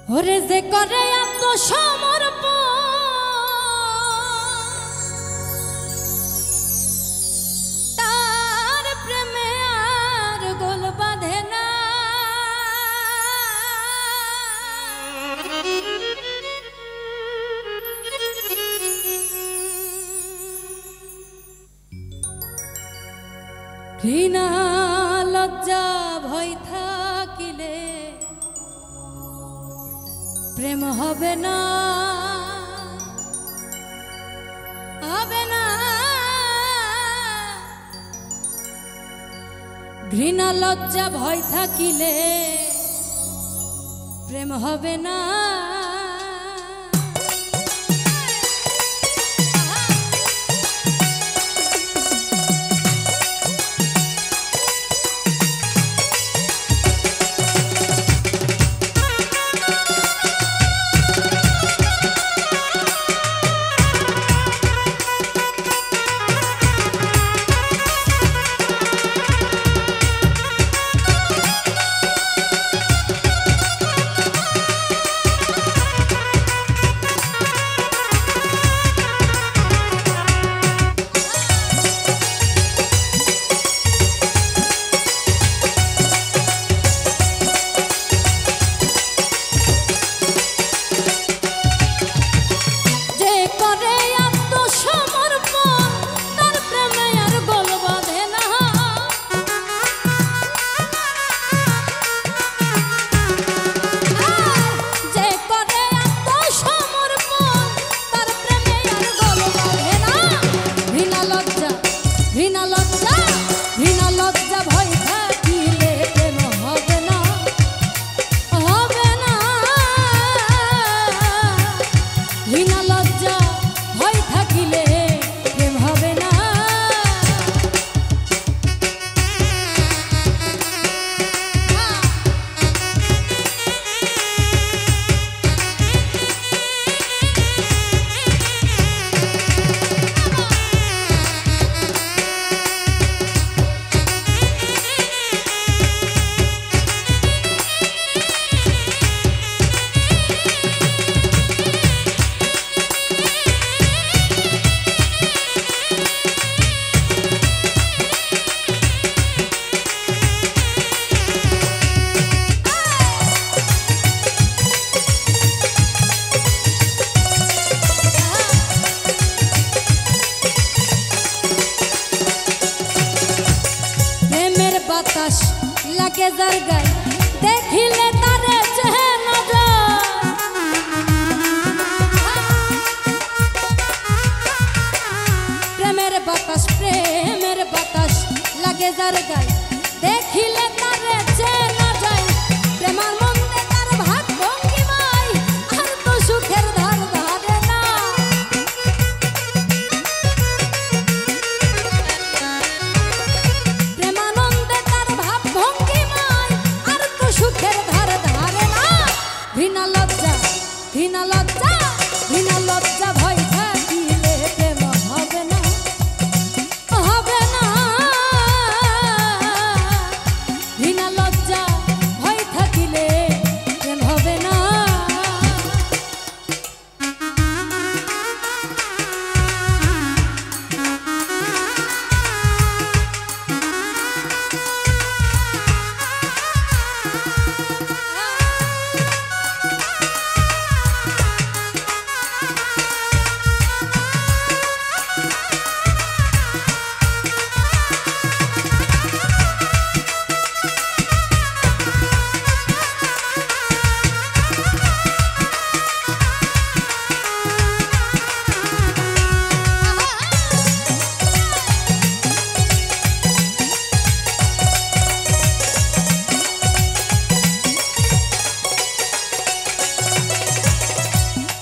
ওরে যে করে আত্মসমর্পণ তার প্রেমে আর গোল বাঁধে না। ঘৃণা লজ্জা ভয় থাকিলে প্রেম হবে না, হবে না। ঘৃণা লজ্জা ভয় থাকিলে প্রেম হবে না। বাতাস লাগে যার গায়ে দেখিলে তারে চেনা যায়। প্রেমের বাতাস লাগে যার গায়ে দেখিলে তারে চেনা যায়। প্রেমার মন্দে তার ভাগ ভঙ্গিমায় আর তো সুখের ধার ধারে না। ঘৃণা লজ্জা ভয় থাকিলে প্রেম হবে না, হবে না। ঘৃণা লজ্জা ভয় থাকিলে প্রেম হবে না।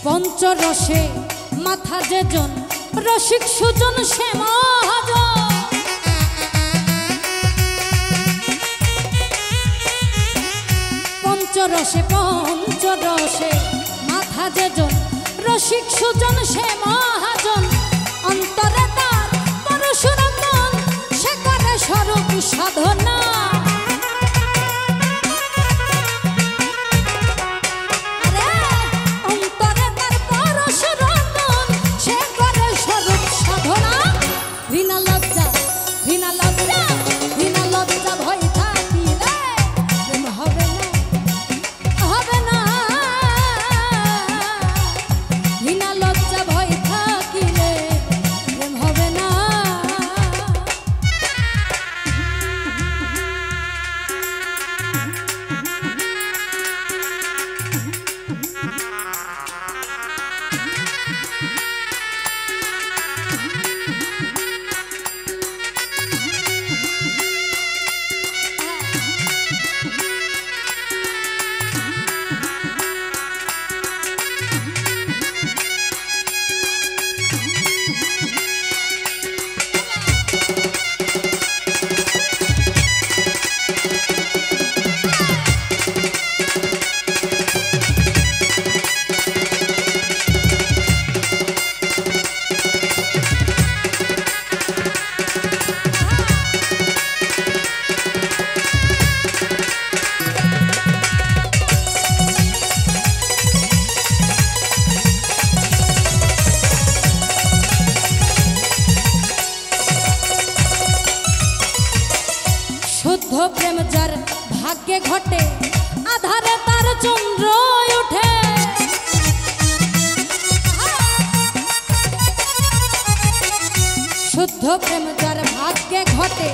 পঞ্চরসে মাথা যেজন রসিক সুজন সে মহাজন। পঞ্চরসে মাথা যেজন রসিক সুজন সে মহাজন। অন্তরে তার পরশুরাম মন সে করে স্বরূপ সাধনা। আরে শুদ্ধ প্রেম যার ভাগ্যে ঘটে আধারে তার চন্দ্র ওঠে শুদ্ধ প্রেম যার ভাগ্যে ঘটে